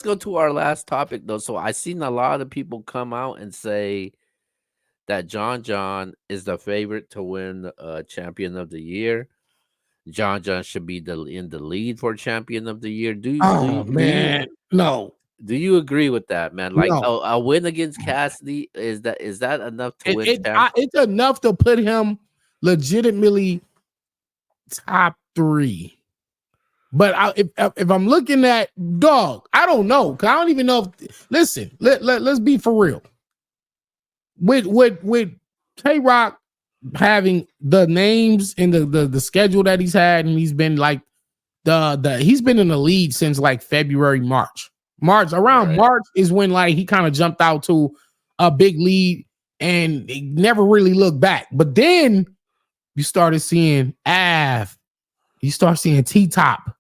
go to our last topic though. So I seen a lot of people come out and say that John is the favorite to win champion of the year. John should be in the lead for champion of the year. Oh man, no, do you agree with that, man? Like no. a win against Cassidy, is that enough to win It's enough to put him legitimately top 3. But if I'm looking at dog, I don't know. Cause I don't even know. Listen, let's be for real. With Tay Roc having the names and the schedule that he's had, and he's been like he's been in the lead since like February, March. Around March is when like he kind of jumped out to a big lead and he never really looked back. But then you started seeing Av, you start seeing T-Top,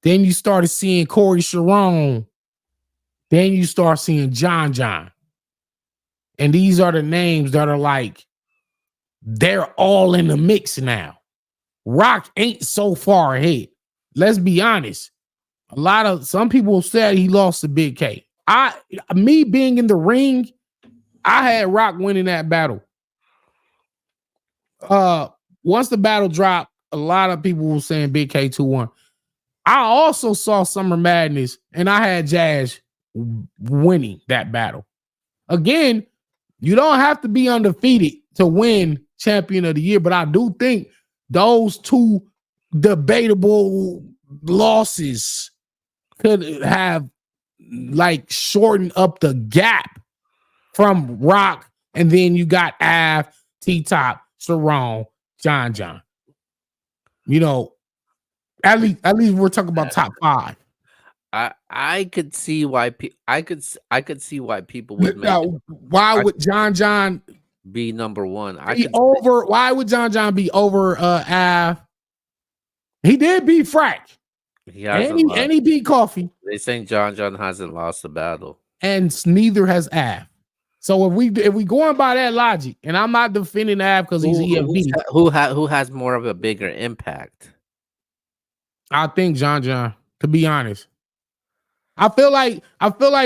then you started seeing Corey Sharon, then you start seeing John. And these are the names that are like, they're all in the mix now. Rock ain't so far ahead. Let's be honest. Some people said he lost to Big K. Me being in the ring, I had Rock winning that battle. Once the battle dropped, a lot of people were saying Big K 2-1. I also saw Summer Madness, and I had Jazz winning that battle. Again, you don't have to be undefeated to win champion of the year, but I do think those two debatable losses could have like shortened up the gap from Rock, and then you got Av, T-Top, Sharon, John. You know, at least we're talking about top 5. I could see why I could see why people would make why would John be number 1? Why would John be over Av? He did beat Frack. And he beat Coffee. They saying John hasn't lost a battle. And neither has Av. So if we going by that logic, and I'm not defending Av because he's EFB. Who has more of a bigger impact? I think John, to be honest. I feel like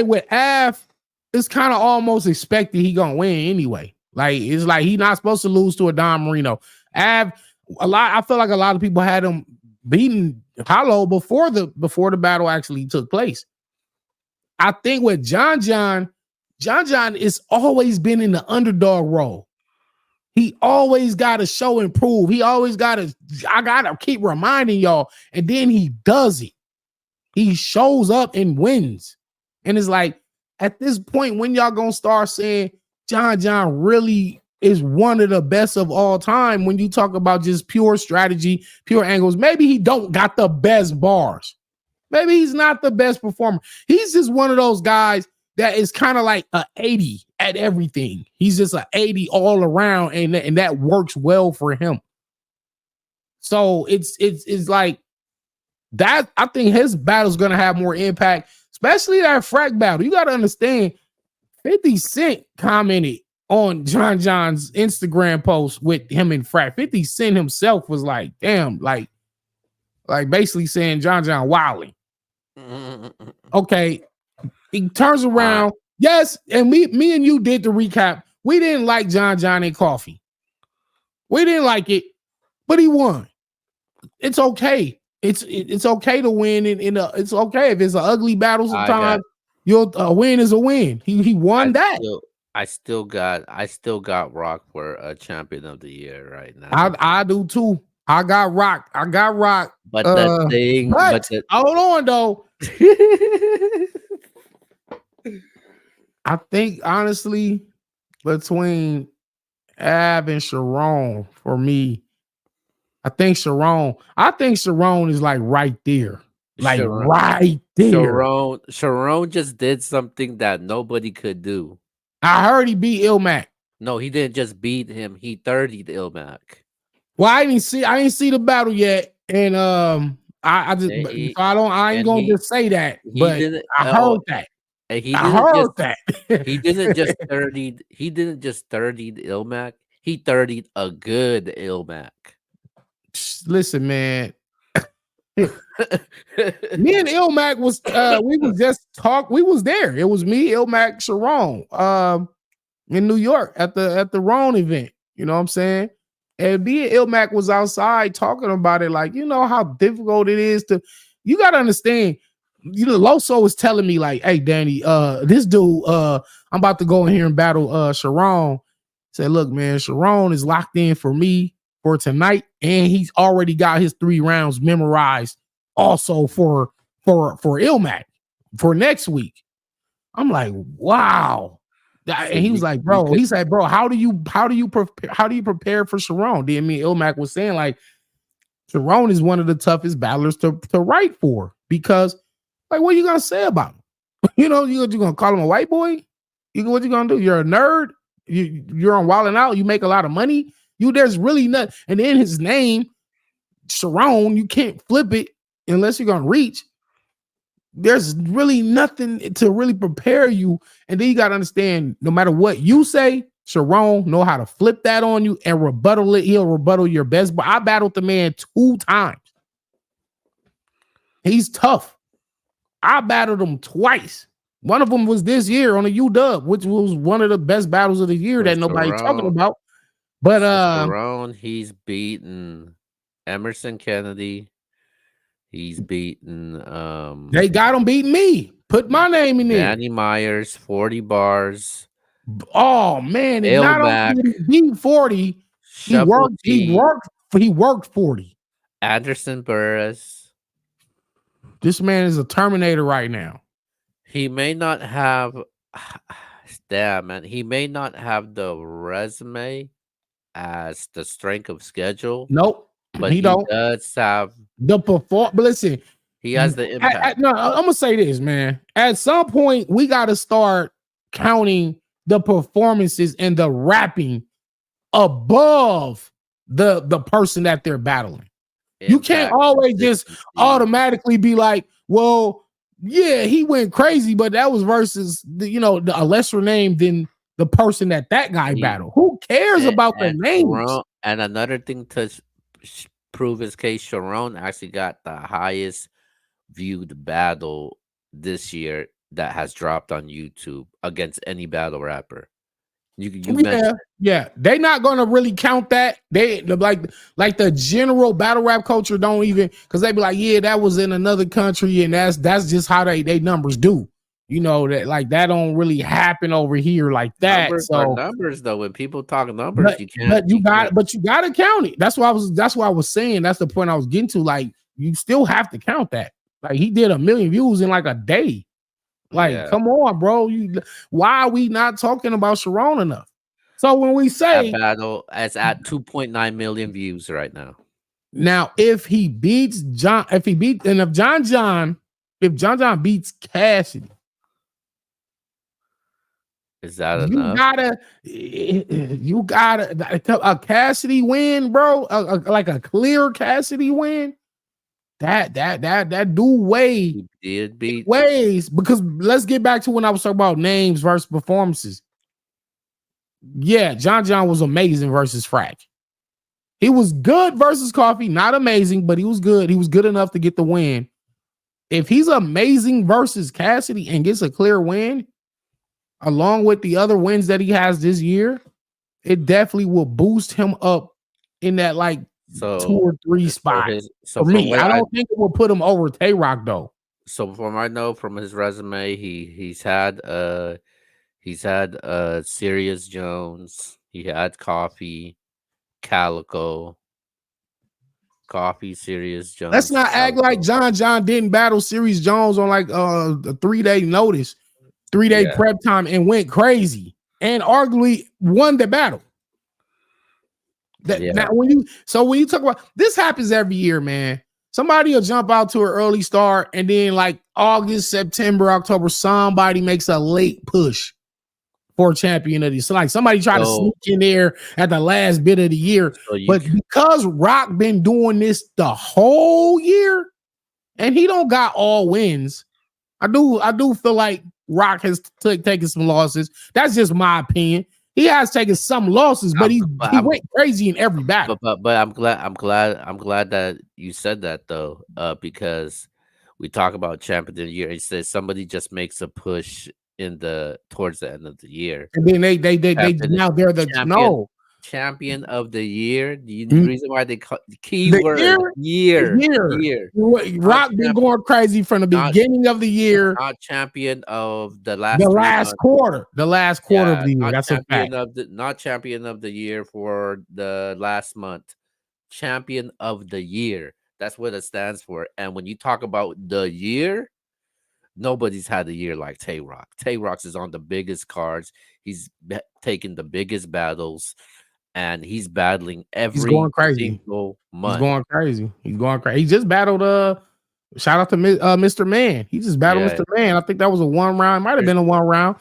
with Av, it's kind of almost expected he gonna win anyway. Like it's like he's not supposed to lose to a Don Marino. I feel like a lot of people had him beating Hollow before the battle actually took place. I think with John has always been in the underdog role. He always got to show and prove. He always I gotta keep reminding y'all, and then he does it. He shows up and wins. And it's like, at this point, when y'all gonna start saying John really is one of the best of all time when you talk about just pure strategy, pure angles. Maybe he don't got the best bars. Maybe he's not the best performer. He's just one of those guys that is kind of like a 80 at everything. He's just an 80 all around, and that works well for him. So it's like that. I think his battle's gonna have more impact, especially that Frack battle. You gotta understand, 50 Cent commented on John's Instagram post with him and Frack. 50 Cent himself was like, damn, like basically saying John wilding. Okay. He turns around. Yes, and me and you did the recap. We didn't like John and Coffee. We didn't like it, but he won. It's okay. It's okay to win it's okay if it's an ugly battle sometimes. A win is a win. He won that. I still got Rock for a champion of the year right now. I do too. I got Rock. But the thing, hold on though. I think honestly, between Av and Sharon, for me, I think Sharon is like right there. Like right there. Sharon just did something that nobody could do. I heard he beat Ilmac. No, he didn't just beat him. He 30'd Ilmac. Well, I didn't see the battle yet, and I ain't gonna just say that, but I heard that. He didn't just 30'd. He didn't just 30'd Ilmac. He 30'd a good Ilmac. Listen, man. Me and Ilmac was we was just talk. We was there. It was me, Ilmac, Sharon, in New York at the Ron event. You know what I'm saying? And me and Ilmac was outside talking about it, like, you know how difficult it is to. You gotta understand. You know, Loso was telling me like, "Hey, Danny, this dude, I'm about to go in here and battle Sharon." Said, "Look, man, Sharon is locked in for me for tonight, and he's already got his 3 rounds memorized." Also for Ilmac for next week. I'm like, wow. So And he was like, you bro, could he said, bro, how do you prepare for Sharon? Then me and Ilmac was saying, like, Sharon is one of the toughest battlers to write for, because, like, what are you gonna say about him? You know, you gonna call him a white boy? What you gonna do? You're a nerd. You're on Wild 'N Out. You make a lot of money. There's really nothing. And in his name, Sharon, you can't flip it unless you're gonna reach. There's really nothing to really prepare you. And then you got to understand, no matter what you say, Sharon know how to flip that on you and rebuttal it. He'll rebuttal your best. But I battled the man 2 times. He's tough. I battled him twice. One of them was this year on a UW, which was one of the best battles of the year that nobody talking about. But Sharon, he's beaten Emerson Kennedy. He's beaten they got him beating me. Put my name in there. Danny Myers, 40 bars. Oh man, and not Ilmac, only did he beat 40, he Shuffle T, worked 40. Anderson Burris. This man is a Terminator right now. He may not have damn man, he may not have the resume as the strength of schedule. Nope, But he don't. does have The perform. But listen, he has the impact. no, I'm gonna say this, man. At some point, we got to start counting the performances and the rapping above the person that they're battling. You can't always just automatically be like, well, yeah, he went crazy, but that was versus a lesser name than the person that guy battled. Who cares about the names? And another thing to prove his case, Sharon actually got the highest viewed battle this year that has dropped on YouTube against any battle rapper. Yeah, they're not gonna really count that. They like the general battle rap culture don't even, because they be like, yeah, that was in another country, and that's just how they numbers do. You know, that like that don't really happen over here like that. Numbers so numbers though. When people talk numbers, you can't. But you gotta count it. That's why I was saying. That's the point I was getting to. Like, you still have to count that. Like, he did 1 million views in like a day. Like, come on, bro. Why are we not talking about Sharon enough? So when we say that battle is at 2.9 million views right now. Now, if he beats John, if John John beats Cassidy, is that enough? You gotta a Cassidy win, bro. Like a clear Cassidy win. That do weigh. He did beat weighs, because let's get back to when I was talking about names versus performances. Yeah, John was amazing versus Frack. He was good versus Coffee, not amazing, but he was good. He was good enough to get the win. If he's amazing versus Cassidy and gets a clear win, along with the other wins that he has this year, it definitely will boost him up in that 2 or 3 spot. For me, I don't think it will put him over Tay Roc though. So from I know from his resume, he's had Sirius Jones, he had Coffee, Calico, Coffee, Sirius Jones. Let's not act like John didn't battle Sirius Jones on like a 3-day notice, 3-day prep time, and went crazy and arguably won the battle. Now when you talk about this, happens every year, man. Somebody will jump out to an early start, and then like August, September, October, somebody makes a late push for champion of the. So like somebody try to sneak in there at the last bit of the year. But because Roc been doing this the whole year and he don't got all wins, I do feel like Roc has taken some losses. That's just my opinion. he has taken some losses, but I'm, he but he I'm, went crazy in every battle. but I'm glad that you said that though, because we talk about champion of the year. He says somebody just makes a push in the towards the end of the year. And then they Champion, now they're the champion, no champion of the year. The mm, reason why they call the key the word year year, not Rock been champ, going crazy from the not beginning of the year, not champion of the last 3 months. the last quarter of Yeah, the year. That's a fact. not champion of the year for the last month. Champion of the year. That's what it stands for. And when you talk about the year, nobody's had a year like Tay Roc. Tay Roc is on the biggest cards. He's taking the biggest battles, and he's battling He's every going crazy. single He's month. going crazy. He's going crazy. He just battled shout out to Mr. Man. He just battled Yeah, Mr. Man. I think that was a one round. Might have there's been a one round.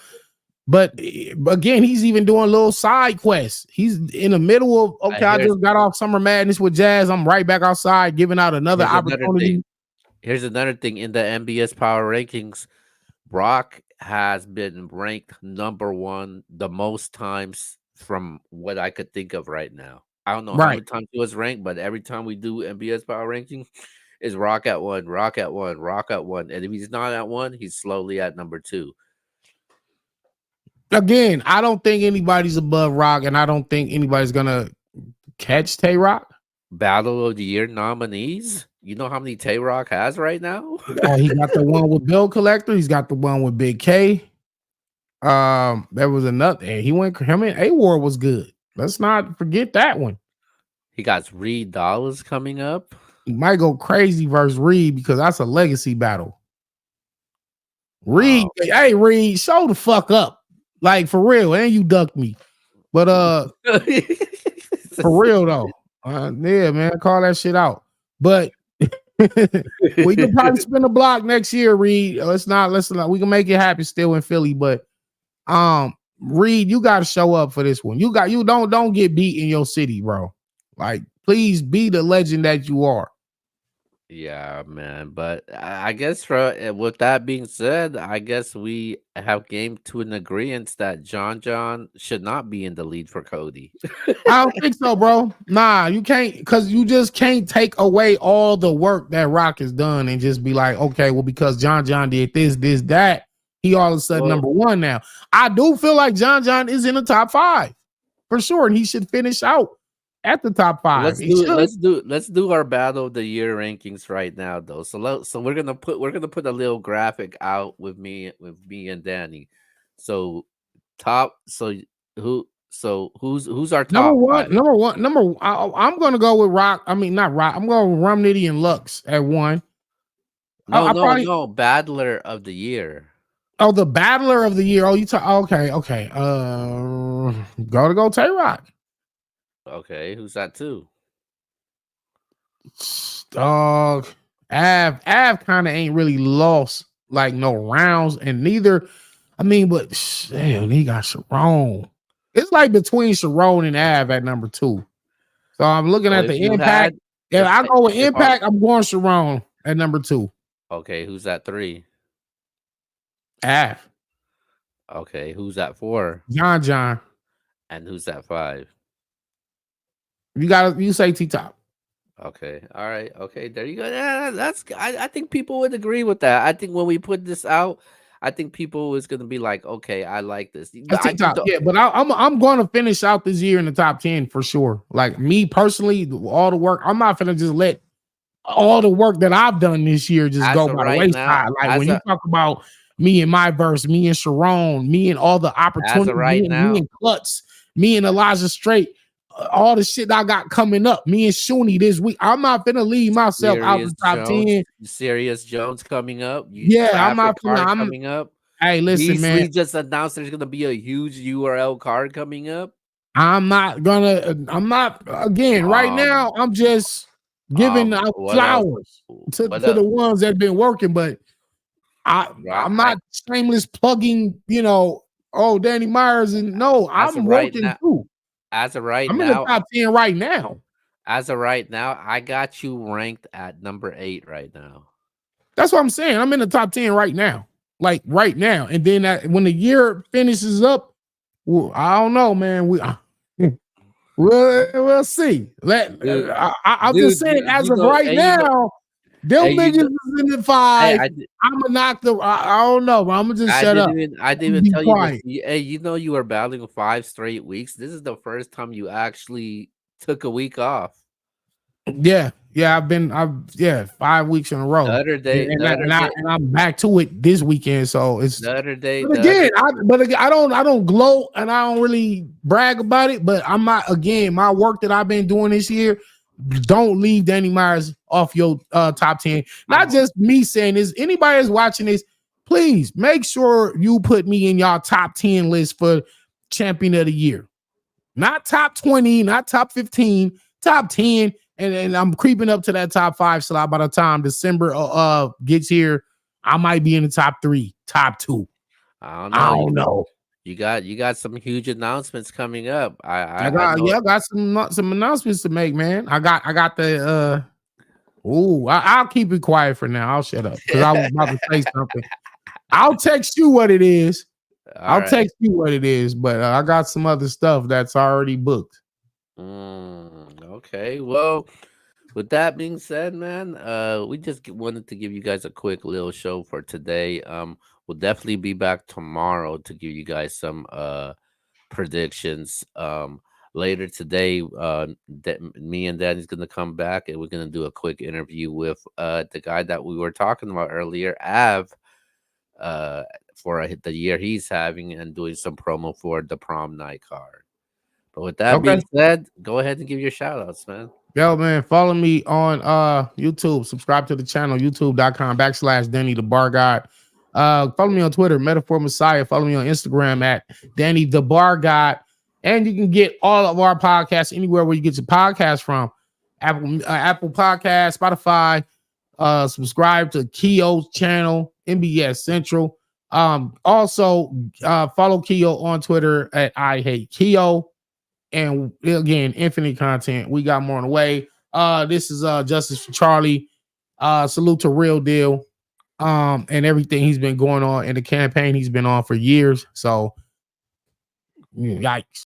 But again, he's even doing little side quests. He's in the middle of okay, I here's just got off Summer Madness with Jazz. I'm right back outside giving out another here's another thing. opportunity. Here's another thing in the MBS Power Rankings. Brock has been ranked number one the most times from what I could think of right now. I don't know how Right. many times he was ranked, but every time we do MBS Power Ranking, is Rock at one, Rock at one, Rock at one. And if he's not at one, he's slowly at number two. Again, I don't think anybody's above Rock, and I don't think anybody's gonna catch Tay Roc. Battle of the Year nominees. You know how many Tay Roc has right now? He got the one with Bill Collector. He's got the one with Big K. There was another. And he went. Him and A War was good. Let's not forget that one. He got Reed Dollars coming up. He might go crazy versus Reed because that's a legacy battle. Reed, hey Reed, show the fuck up, like for real. And you ducked me, but for real though, yeah, man, call that shit out. But we can probably spin a block next year, Reed. Let's not. We can make it happen still in Philly, but Reed, you got to show up for this one. You don't get beat in your city, bro. Like, please be the legend that you are. Yeah, man. But I guess with that being said, I guess we have came to an agreement that John should not be in the lead for Cody. I don't think so, bro. Nah, you can't, because you just can't take away all the work that Rock has done and just be like, okay, well, because John did this, that, he all of a sudden number one now. I do feel like John is in the top 5 for sure, and he should finish out at the top 5. Let's do our battle of the year rankings right now, though. So we're gonna put a little graphic out with me and Danny. So who's our top five? Number one. I'm gonna go with Rock. I mean, not Rock. I'm going with Rum Nitty and Lux at 1. No, Battler of the year. Oh, the Battler of the year. Oh, you talk. Okay. Go Tay Roc. Okay, who's that too? Dog. Av kind of ain't really lost like no rounds, and neither. I mean, but damn, he got Sharon. It's like between Sharon and Av at number 2. So I'm looking at the impact. If I go with impact, I'm going Sharon at number 2. Okay, who's at 3? Av. Okay, who's at 4? John. And who's at 5? You say T-Top. Okay, all right, okay, there you go. Yeah, I think people would agree with that. I think when we put this out, I think people is gonna be like, okay, I like this. T-Top, yeah, but I'm going to finish out this year in the top 10 for sure. Like me personally, all the work, I'm not gonna just let all the work that I've done this year just go by the wayside. Like when you talk about me and my verse, me and Sharon, me and all the opportunities, me and Klutz, me and Elijah Straight, all the shit I got coming up, me and Shuni this week, I'm not gonna leave myself out the top 10. Serious Jones coming up. I'm not coming up. Hey, listen, man. We just announced there's gonna be a huge URL card coming up. I'm not again right now. I'm just giving out flowers to the ones that have been working, but I'm not shameless plugging, Danny Myers, and no, I'm working too. As of right I'm now, in the top 10 right now. As of right now, I got you ranked at number 8 right now. That's what I'm saying. I'm in the top 10 right now. Like right now. And then when the year finishes up, Well, I don't know, man. We'll see. dude. I'm just Dude, saying, as you of know, right and you know, now, them and you niggas know, is in the hey, five. I'm gonna knock the. I don't know, but I'm gonna just shut up. I I'm didn't gonna even be tell you this. quiet. Hey, you know, you were battling 5 straight weeks. This is the first time you actually took a week off. Yeah, yeah, 5 weeks in a row, and I'm back to it this weekend. So it's, but the other again, I don't gloat and I don't really brag about it. But I'm not, again, my work that I've been doing this year. Don't leave Danny Myers off your top 10. Not I'm just me saying this. Anybody that's watching this, please make sure you put me in y'all top 10 list for champion of the year. Not top 20, not top 15, top 10. And I'm creeping up to that top 5 slot. By the time December gets here, I might be in the top 3, top 2. I don't I know. don't know. You got some huge announcements coming up. I know. I got some announcements to make, man. I got the I'll keep it quiet for now. I'll shut up because I was about to say something. I'll text you what it is. All right. But I got some other stuff that's already booked. Okay. Well, with that being said, man, we just wanted to give you guys a quick little show for today. We'll definitely be back tomorrow to give you guys some predictions. Later today, me and Danny's gonna come back and we're gonna do a quick interview with the guy that we were talking about earlier, Av, uh, for the year he's having and doing some promo for the prom night card. But with that Okay. being said, go ahead and give your shout outs, man. Yo, man, follow me on YouTube. Subscribe to the channel, youtube.com/Danny the Bar Guy. Follow me on Twitter, Metaphor Messiah. Follow me on Instagram at Danny the Bar Guy. And you can get all of our podcasts anywhere where you get your podcast from. Apple Podcast, Spotify. Subscribe to Keo's channel, MBS Central. Also follow Keo on Twitter at I Hate Keo. And again, infinite content. We got more on the way. This is Justice for Charlie. Salute to Real Deal. And everything he's been going on in the campaign he's been on for years. So yikes.